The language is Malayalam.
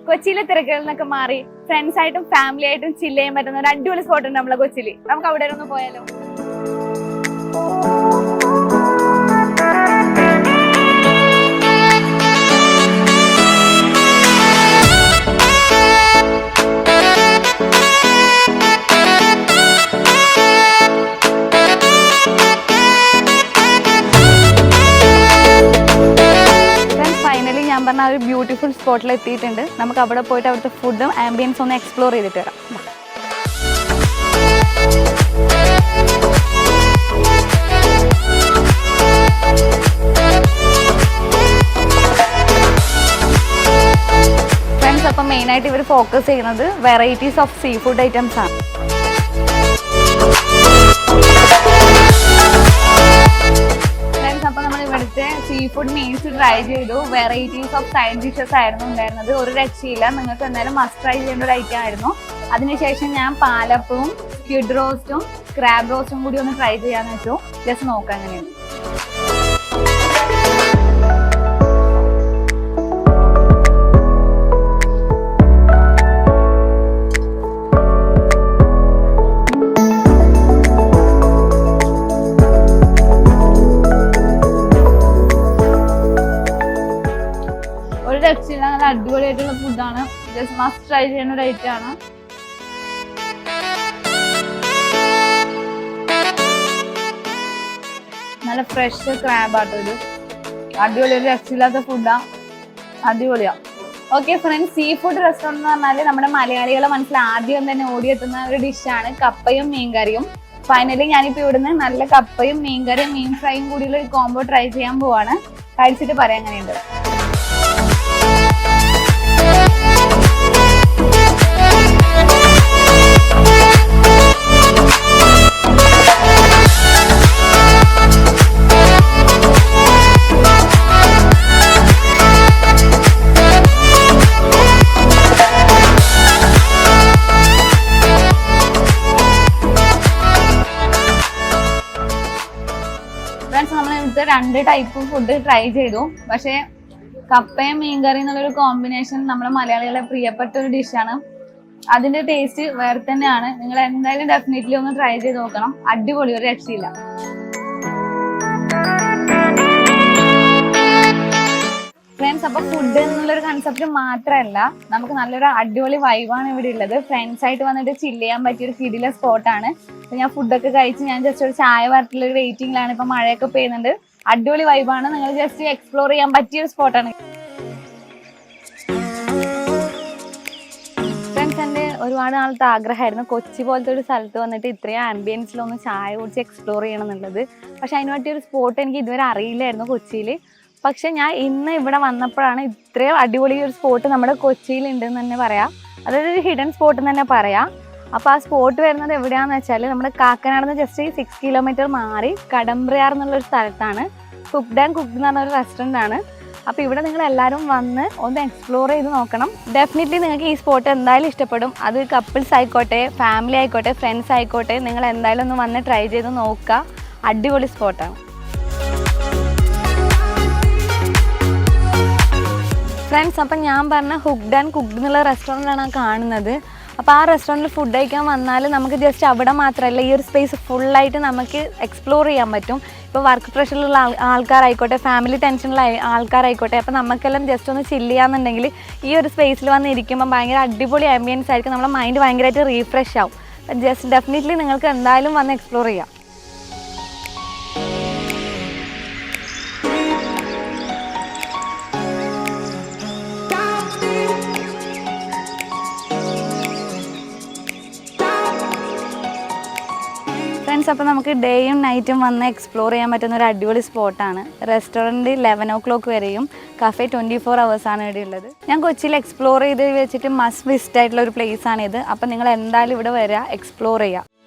കൊച്ചിയിലെ തിരക്കുകളിൽ നിന്നൊക്കെ മാറി ഫ്രണ്ട്സ് ആയിട്ടും ഫാമിലി ആയിട്ടും ചില്ല് ചെയ്യാൻ പറ്റുന്ന ഒരു അടിപൊളി സ്പോട്ട് ഉണ്ട് നമ്മളെ കൊച്ചിയിൽ. നമുക്ക് അവിടെ ഒന്ന് പോയാലോ? ഞാൻ പറഞ്ഞ ഒരു ബ്യൂട്ടിഫുൾ സ്പോട്ടിൽ എത്തിയിട്ടുണ്ട്. നമുക്ക് അവിടെ പോയിട്ട് അവിടുത്തെ ഫുഡും ആംബിയൻസും ഒന്ന് എക്സ്പ്ലോർ ചെയ്തിട്ട് വരാം. ഫ്രണ്ട്സ്, അപ്പം മെയിനായിട്ട് ഇവർ ഫോക്കസ് ചെയ്യുന്നത് varieties of sea food items ആണ്. അപ്പൊ നമ്മൾ ഇവിടുത്തെ സീ ഫുഡ് മീൽസ് ട്രൈ ചെയ്തു. വെറൈറ്റീസ് ഓഫ് സൈഡ് ഡിഷസ് ആയിരുന്നു ഉണ്ടായിരുന്നത്. ഒരു രക്ഷയില്ല. നിങ്ങൾക്ക് എന്തായാലും മസ്റ്റ് ട്രൈ ചെയ്യേണ്ട ഒരു ഐറ്റം ആയിരുന്നു. അതിനുശേഷം ഞാൻ പാലപ്പവും സ്ക്വിഡ് റോസ്റ്റും ക്രാബ് റോസ്റ്റും കൂടി ഒന്ന് ട്രൈ ചെയ്യാന്ന് വെച്ചു. ജസ്റ്റ് നോക്കാം എങ്ങനെയാണ്. രക്ഷയില്ല, നല്ല അടിപൊളിയായിട്ടുള്ള ഫുഡാണ്. ജസ്റ്റ് മസ്റ്റ് ട്രൈ ചെയ്യുന്ന ഒരു ഐറ്റം ആണ്. നല്ല ഫ്രഷ് ക്രാബ് ആട്ടൊരു അടിപൊളി, ഒരു രക്ഷയില്ലാത്ത ഫുഡാ. അടിപൊളിയാ. Okay friends, sea food restaurant എന്ന് പറഞ്ഞാൽ നമ്മുടെ മലയാളികളെ മനസ്സിൽ ആദ്യം തന്നെ ഓടിയെത്തുന്ന ഒരു ഡിഷാണ് കപ്പയും മീൻകറിയും. ഫൈനലി ഞാനിപ്പോൾ ഇവിടുന്ന് നല്ല കപ്പയും മീൻകറിയും മീൻ ഫ്രൈയും കൂടിയുള്ള ഒരു കോംബോ ട്രൈ ചെയ്യാൻ പോവാണ്. കഴിച്ചിട്ട് പറയാം എങ്ങനെയുണ്ട്. നമ്മൾ ഇവിടുത്തെ 2 ടൈപ്പ് ഫുഡ് ട്രൈ ചെയ്തു. പക്ഷേ കപ്പയും മീൻകറി എന്നുള്ളൊരു കോമ്പിനേഷൻ നമ്മുടെ മലയാളികളെ പ്രിയപ്പെട്ട ഒരു ഡിഷാണ്. അതിന്റെ ടേസ്റ്റ് വേറെ തന്നെയാണ്. നിങ്ങൾ എന്തായാലും ഡെഫിനറ്റ്ലി ഒന്ന് ട്രൈ ചെയ്ത് നോക്കണം. അടിപൊളി, ഒരു രക്ഷയില്ല. ഫ്രണ്ട്സ്, അപ്പൊ ഫുഡ് എന്നുള്ളൊരു കൺസെപ്റ്റ് മാത്രമല്ല, നമുക്ക് നല്ലൊരു അടിപൊളി വൈബാണ് ഇവിടെ ഉള്ളത്. ഫ്രണ്ട്സ് ആയിട്ട് വന്നിട്ട് ചില്ല് ചെയ്യാൻ പറ്റിയൊരു കിടില സ്പോട്ടാണ്. അപ്പൊ ഞാൻ ഫുഡൊക്കെ കഴിച്ച് ഞാൻ ജസ്റ്റ് ഒരു ചായ വരട്ടുള്ള ഒരു വെയിറ്റിംഗിലാണ്. ഇപ്പൊ മഴയൊക്കെ പെയ്യുന്നുണ്ട്. അടിപൊളി വൈബാണ്. നിങ്ങൾ ജസ്റ്റ് എക്സ്പ്ലോർ ചെയ്യാൻ പറ്റിയൊരു സ്പോട്ടാണ്. ഫ്രണ്ട്സ്, എൻ്റെ ഒരുപാട് നാളത്തെ ആഗ്രഹമായിരുന്നു കൊച്ചി പോലത്തെ ഒരു സ്ഥലത്ത് വന്നിട്ട് ഇത്രയും ആംബിയൻസിലൊന്ന് ചായ കുടിച്ച് എക്സ്പ്ലോർ ചെയ്യണം എന്നുള്ളത്. പക്ഷെ അതിന് പറ്റിയൊരു സ്പോട്ട് എനിക്ക് ഇതുവരെ അറിയില്ലായിരുന്നു കൊച്ചിയിൽ. പക്ഷെ ഞാൻ ഇന്ന് ഇവിടെ വന്നപ്പോഴാണ് ഇത്രയും അടിപൊളി ഒരു സ്പോട്ട് നമ്മുടെ കൊച്ചിയിൽ ഉണ്ടെന്ന് തന്നെ പറയാം. അതായത് ഒരു ഹിഡൻ സ്പോട്ട് എന്ന് തന്നെ പറയാം. അപ്പോൾ ആ സ്പോട്ട് വരുന്നത് എവിടെയാണെന്ന് വെച്ചാൽ നമ്മുടെ കാക്കനാട് നിന്ന് ജസ്റ്റ് 6 കിലോമീറ്റർ മാറി കടമ്പ്രയാർ എന്നുള്ളൊരു സ്ഥലത്താണ്. കുക്ക്ഡ് ആൻഡ് കുക്ക്ഡ് എന്ന് പറഞ്ഞൊരു റെസ്റ്റോറൻ്റ് ആണ്. അപ്പോൾ ഇവിടെ നിങ്ങൾ എല്ലാവരും വന്ന് ഒന്ന് എക്സ്പ്ലോർ ചെയ്ത് നോക്കണം. ഡെഫിനറ്റ്ലി നിങ്ങൾക്ക് ഈ സ്പോട്ട് എന്തായാലും ഇഷ്ടപ്പെടും. അത് കപ്പിൾസ് ആയിക്കോട്ടെ, ഫാമിലി ആയിക്കോട്ടെ, ഫ്രണ്ട്സ് ആയിക്കോട്ടെ, നിങ്ങൾ എന്തായാലും ഒന്ന് വന്ന് ട്രൈ ചെയ്ത് നോക്കുക. അടിപൊളി സ്പോട്ടാണ്. ഫ്രണ്ട്സ്, അപ്പം ഞാൻ പറഞ്ഞ ഹുക്ക്ഡ് ആൻഡ് കുക്ക്ഡ് എന്നുള്ള റെസ്റ്റോറൻ്റാണ് കാണുന്നത്. അപ്പോൾ ആ റെസ്റ്റോറൻറ്റിൽ ഫുഡ് കഴിക്കാൻ വന്നാൽ നമുക്ക് ജസ്റ്റ് അവിടെ മാത്രമല്ല, ഈ ഒരു സ്പേസ് ഫുള്ളായിട്ട് നമുക്ക് എക്സ്പ്ലോർ ചെയ്യാൻ പറ്റും. ഇപ്പോൾ വർക്ക് പ്രഷറിലുള്ള ആൾക്കാരായിക്കോട്ടെ, ഫാമിലി ടെൻഷനുള്ള ആൾക്കാരായിക്കോട്ടെ, അപ്പോൾ നമുക്കെല്ലാം ജസ്റ്റ് ഒന്ന് ചില്ല് ചെയ്യാന്നുണ്ടെങ്കിൽ ഈ ഒരു സ്പേസിൽ വന്ന് ഇരിക്കുമ്പോൾ ഭയങ്കര അടിപൊളി ആംബിയൻസ് ആയിരിക്കും. നമ്മുടെ മൈൻഡ് ഭയങ്കരമായിട്ട് റീഫ്രഷ് ആവും. ജസ്റ്റ് ഡെഫിനറ്റ്ലി നിങ്ങൾക്ക് എന്തായാലും വന്ന് എക്സ്പ്ലോർ ചെയ്യാം. ഫ്രണ്ട്സ്, അപ്പോൾ നമുക്ക് ഡേയും നൈറ്റും വന്ന് എക്സ്പ്ലോർ ചെയ്യാൻ പറ്റുന്ന ഒരു അടിപൊളി സ്പോട്ടാണ്. റെസ്റ്റോറൻറ്റ് 11 o'clock വരെയും കഫേ 24 hours ആണ് ഇവിടെ ഉള്ളത്. ഞാൻ കൊച്ചിയിൽ എക്സ്പ്ലോർ ചെയ്ത് വെച്ചിട്ട് മസ്റ്റ് വിസിറ്റ് ആയിട്ടുള്ള ഒരു പ്ലേസ് ആണിത്. അപ്പോൾ നിങ്ങൾ എന്തായാലും ഇവിടെ വരിക, എക്സ്പ്ലോർ ചെയ്യുക.